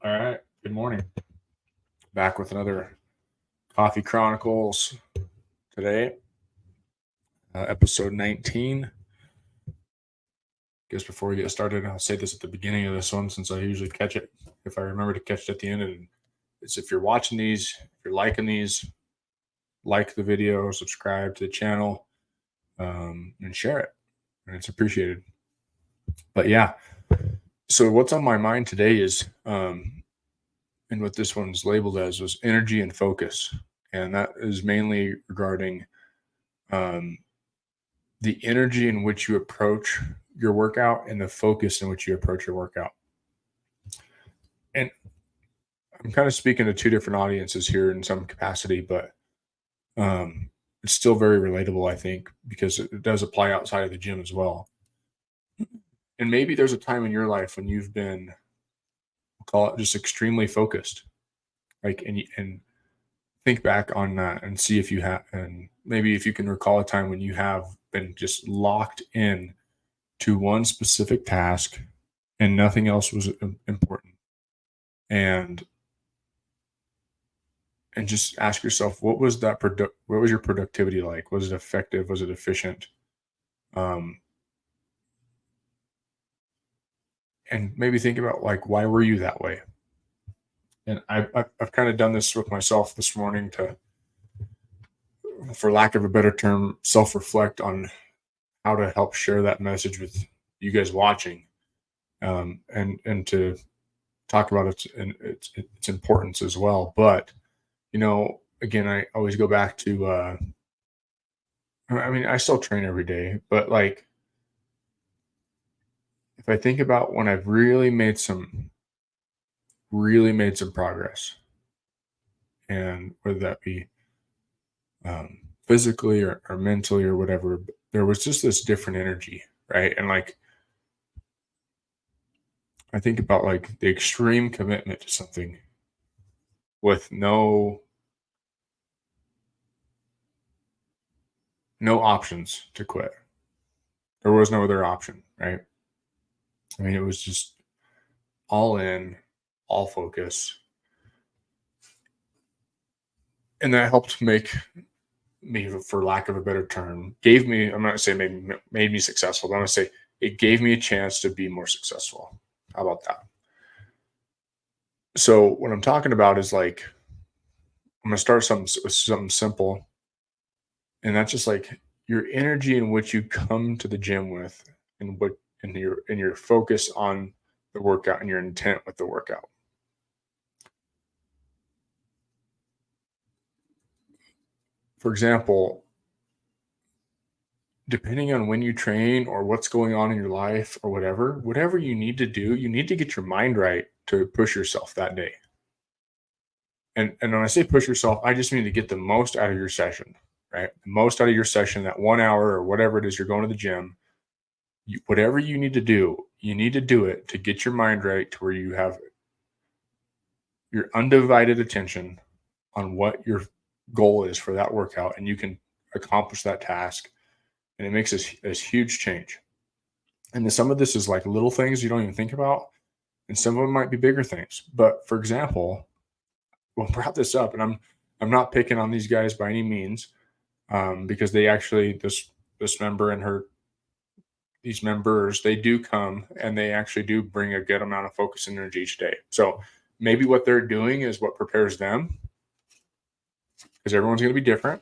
All right. Good morning. Back with another Coffee Chronicles today, episode 19. Guess before we get started, I'll say this at the beginning of this one since I usually catch it. If I remember to catch it at the end, and it's if you're watching these, if you're liking these, like the video, subscribe to the channel, and share it. And it's appreciated. But yeah, so what's on my mind today is, and what this one's labeled as was energy and focus. And that is mainly regarding the energy in which you approach your workout and the focus in which you approach your workout. And I'm kind of speaking to two different audiences here in some capacity, but it's still very relatable, I think, because it does apply outside of the gym as well. And maybe there's a time in your life when you've been, we'll call it, just extremely focused, and think back on that and see if you have, and maybe if you can recall a time when you have been just locked in to one specific task and nothing else was important. And just ask yourself, what was your productivity like? Was it effective? Was it efficient? And maybe think about, like, why were you that way? And I've kind of done this with myself this morning to, for lack of a better term, self-reflect on how to help share that message with you guys watching, and to talk about its importance as well. But again, I always go back to, I still train every day, but like, if I think about when I've really made some progress, and whether that be physically or mentally or whatever, there was just this different energy, right? And like, I think about like the extreme commitment to something with no options to quit. There was no other option, right? I mean, it was just all in, all focus. And that helped make me, for lack of a better term, I'm not going to say made me successful, but I'm going to say it gave me a chance to be more successful. How about that? So what I'm talking about is, like, I'm going to start with something simple. And that's just like your energy in which you come to the gym with, and your focus on the workout and your intent with the workout. For example, depending on when you train or what's going on in your life or whatever you need to do, you need to get your mind right to push yourself that day. And when I say push yourself, I just mean to get the most out of your session, right? The most out of your session, that 1 hour or whatever it is you're going to the gym. Whatever you need to do, you need to do it to get your mind right to where you have your undivided attention on what your goal is for that workout, and you can accomplish that task. And it makes this huge change. And some of this is like little things you don't even think about, and some of them might be bigger things. But for example, we'll brought this up, and I'm not picking on these guys by any means, because they actually, this member and these members, they do come and they actually do bring a good amount of focus and energy each day. So maybe what they're doing is what prepares them, because everyone's going to be different.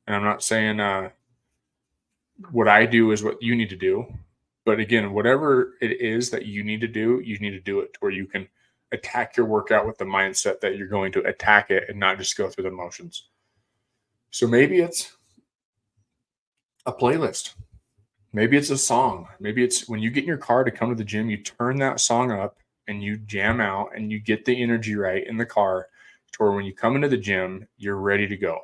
And I'm not saying what I do is what you need to do. But again, whatever it is that you need to do it to where you can attack your workout with the mindset that you're going to attack it and not just go through the motions. So maybe it's a playlist. Maybe it's a song. Maybe it's when you get in your car to come to the gym, you turn that song up and you jam out and you get the energy right in the car to where when you come into the gym, you're ready to go,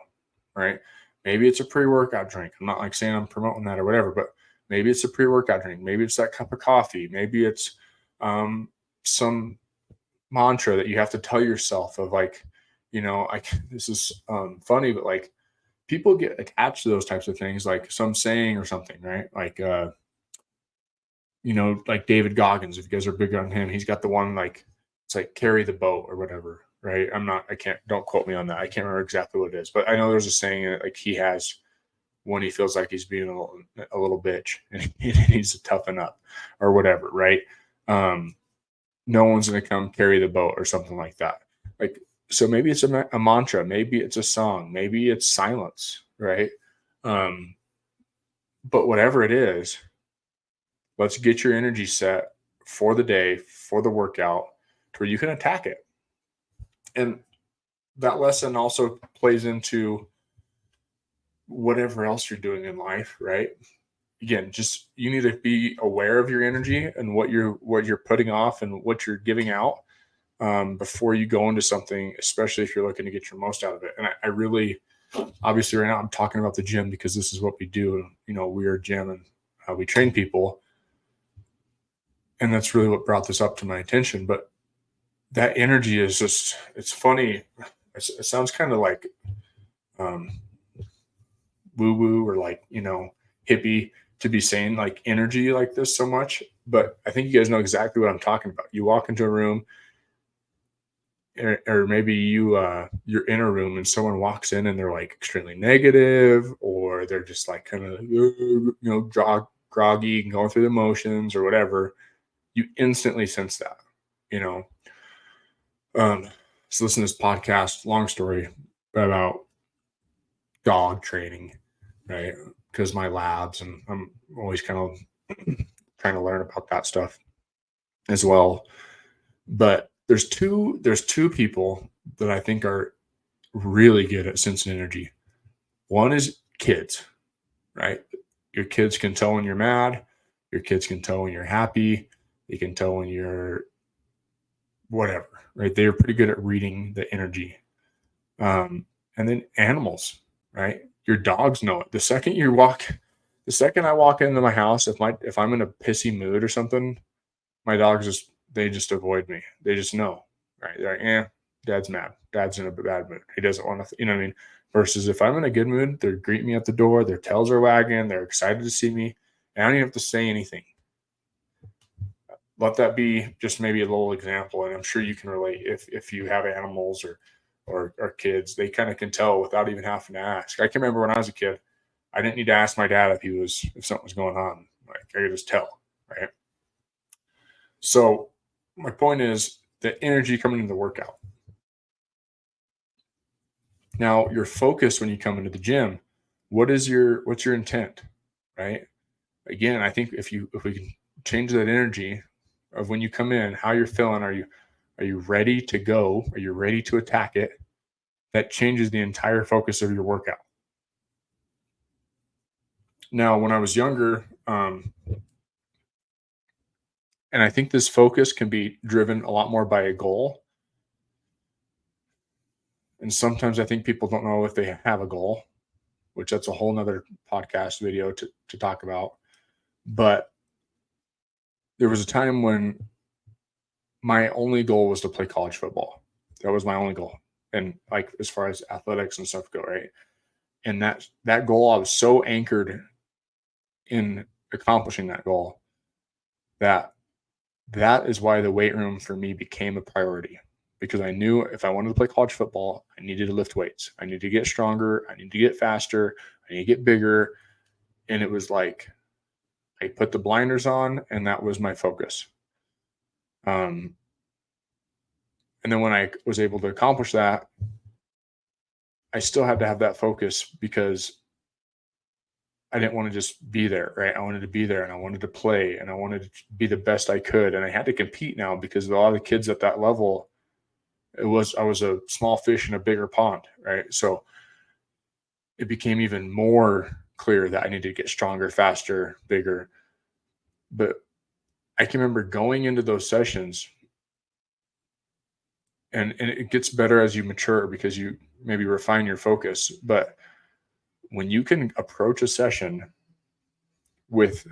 right? Maybe it's a pre-workout drink. I'm not like saying I'm promoting that or whatever, but maybe it's a pre-workout drink. Maybe it's that cup of coffee. Maybe it's some mantra that you have to tell yourself of, like, this is funny, but like, people get attached to those types of things, like some saying or something, right? Like, like David Goggins, if you guys are big on him, he's got the one, like, it's like carry the boat or whatever, right? Don't quote me on that. I can't remember exactly what it is, but I know there's a saying like he has when he feels like he's being a little bitch and he needs to toughen up or whatever, right? Um, no one's going to come carry the boat or something like that. Like, so maybe it's a mantra, maybe it's a song, maybe it's silence, right? Um, but whatever it is, let's get your energy set for the day, for the workout, to where you can attack it. And that lesson also plays into whatever else you're doing in life, right? Again, just you need to be aware of your energy and what you're putting off and what you're giving out before you go into something, especially if you're looking to get your most out of it. And I really, obviously, right now I'm talking about the gym because this is what we do. You know, we are a gym and we train people, and that's really what brought this up to my attention. But that energy is just—it's funny. It sounds kind of like um, woo woo or like hippie to be saying like energy like this so much, but I think you guys know exactly what I'm talking about. You walk into a room, or maybe you're in a room and someone walks in and they're like extremely negative, or they're just like kind of groggy and going through the motions or whatever. You instantly sense that, you know. So listen to this podcast, long story about dog training, right? Because my labs, and I'm always kind of trying to learn about that stuff as well. But there's two people that I think are really good at sensing energy. One is kids, right? Your kids can tell when you're mad. Your kids can tell when you're happy. They can tell when you're whatever, right? They're pretty good at reading the energy. And then animals, right? Your dogs know it. The second I walk into my house, if I'm in a pissy mood or something, my dogs just avoid me. They just know, right? They're like, dad's mad. Dad's in a bad mood. He doesn't want to, you know what I mean? Versus if I'm in a good mood, they greet me at the door. Their tails are wagging. They're excited to see me. And I don't even have to say anything. Let that be just maybe a little example, and I'm sure you can relate if you have animals or kids. They kind of can tell without even having to ask. I can remember when I was a kid, I didn't need to ask my dad if something was going on. Like I could just tell, right? So my point is the energy coming into the workout. Now your focus when you come into the gym, what's your intent, right? Again, I think if we can change that energy of when you come in, how you're feeling, are you ready to go? Are you ready to attack it? That changes the entire focus of your workout. Now, when I was younger, and I think this focus can be driven a lot more by a goal. And sometimes I think people don't know if they have a goal, which that's a whole nother podcast video to talk about. But there was a time when my only goal was to play college football. That was my only goal. And like as far as athletics and stuff go, right? And that goal, I was so anchored in accomplishing that goal that that is why the weight room for me became a priority, because I knew if I wanted to play college football, I needed to lift weights. I needed to get stronger. I need to get faster. I need to get bigger. And it was like I put the blinders on, and that was my focus. Um, and then when I was able to accomplish that, I still had to have that focus because I didn't want to just be there, right? I wanted to be there and I wanted to play and I wanted to be the best I could. And I had to compete now because a lot of the kids at that level, I was a small fish in a bigger pond, right? So it became even more clear that I needed to get stronger, faster, bigger. But I can remember going into those sessions, and it gets better as you mature because you maybe refine your focus. But when you can approach a session with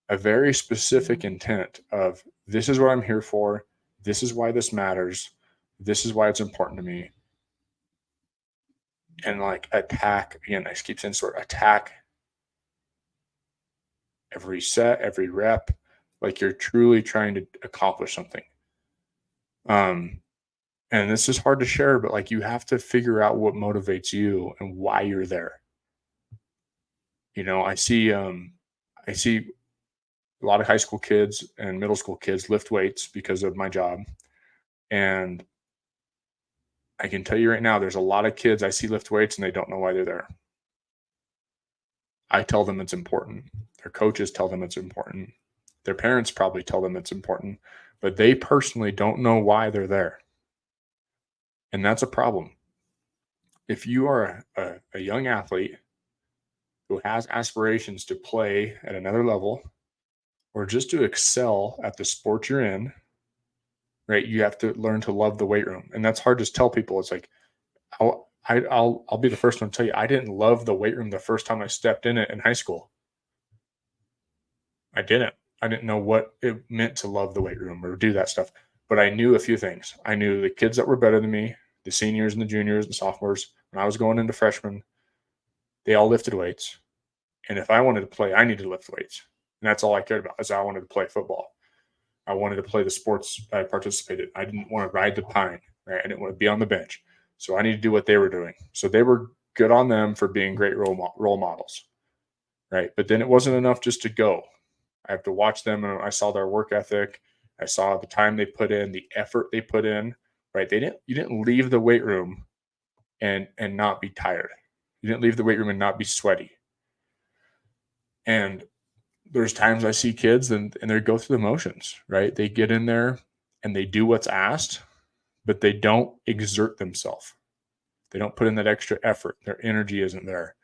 a very specific intent of this is what I'm here for, this is why this matters, this is why it's important to me, and like attack again, I keep saying sort of attack every set, every rep, like you're truly trying to accomplish something. Um, and this is hard to share, but like you have to figure out what motivates you and why you're there. I see a lot of high school kids and middle school kids lift weights because of my job. And I can tell you right now, there's a lot of kids I see lift weights and they don't know why they're there. I tell them it's important. Their coaches tell them it's important. Their parents probably tell them it's important, but they personally don't know why they're there. And that's a problem. If you are a young athlete who has aspirations to play at another level or just to excel at the sport you're in, right? You have to learn to love the weight room. And that's hard to tell people. It's like, I'll be the first one to tell you, I didn't love the weight room the first time I stepped in it in high school. I didn't. I didn't know what it meant to love the weight room or do that stuff. But I knew a few things. I knew the kids that were better than me, the seniors and the juniors and sophomores, when I was going into freshmen, they all lifted weights. And if I wanted to play, I needed to lift weights. And that's all I cared about is I wanted to play football. I wanted to play the sports I participated. I didn't want to ride the pine, right? I didn't want to be on the bench. So I needed to do what they were doing. So they were good on them for being great role models, right? But then it wasn't enough just to go. I have to watch them, and I saw their work ethic. I saw the time they put in, the effort they put in, right? You didn't leave the weight room and not be tired. You didn't leave the weight room and not be sweaty. And there's times I see kids and they go through the motions, right? They get in there and they do what's asked, but they don't exert themselves. They don't put in that extra effort. Their energy isn't there.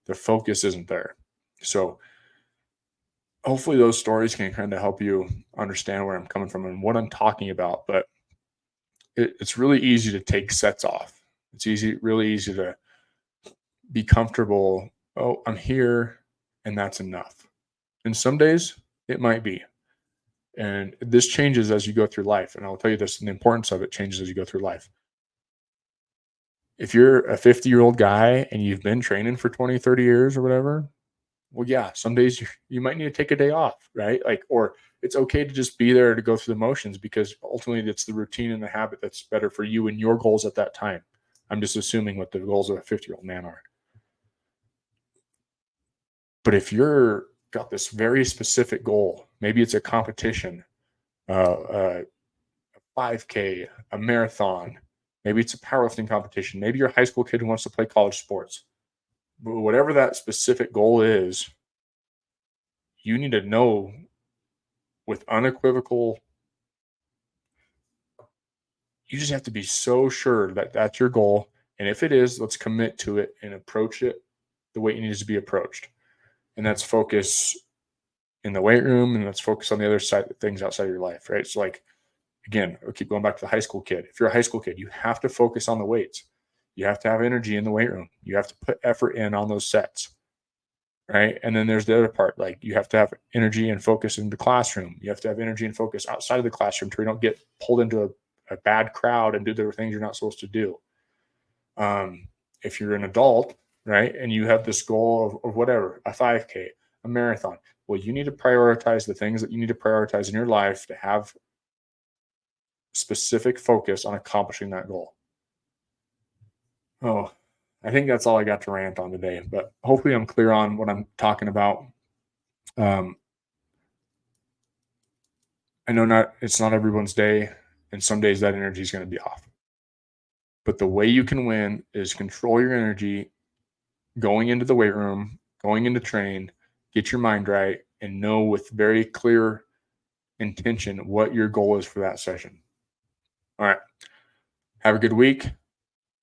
Their focus isn't there. So hopefully those stories can kind of help you understand where I'm coming from and what I'm talking about. But it's really easy to take sets off. It's really easy to be comfortable. Oh, I'm here and that's enough. And some days it might be. And this changes as you go through life. And I'll tell you this, and the importance of it changes as you go through life. If you're a 50-year-old guy and you've been training for 20, 30 years or whatever, well, yeah, some days you might need to take a day off, right? Like, or it's okay to just be there to go through the motions because ultimately it's the routine and the habit that's better for you and your goals at that time. I'm just assuming what the goals of a 50-year-old man are. But if you're got this very specific goal, maybe it's a competition, a 5K, a marathon, maybe it's a powerlifting competition, maybe you're a high school kid who wants to play college sports. But whatever that specific goal is, you need to know with unequivocal, you just have to be so sure that that's your goal. And if it is, let's commit to it and approach it the way it needs to be approached. And that's focus in the weight room and let's focus on the other side of things outside of your life, right? So like, again, I'll keep going back to the high school kid. If you're a high school kid, you have to focus on the weights. You have to have energy in the weight room. You have to put effort in on those sets, right? And then there's the other part, like you have to have energy and focus in the classroom. You have to have energy and focus outside of the classroom so you don't get pulled into a bad crowd and do the things you're not supposed to do. If you're an adult, right, and you have this goal of whatever, a 5K, a marathon, well, you need to prioritize the things that you need to prioritize in your life to have specific focus on accomplishing that goal. Oh, I think that's all I got to rant on today, but hopefully I'm clear on what I'm talking about. Um, I know it's not everyone's day, and some days that energy is going to be off. But the way you can win is control your energy going into the weight room, going into train, get your mind right, and know with very clear intention what your goal is for that session. All right. Have a good week.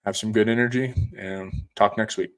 Have some good energy and talk next week.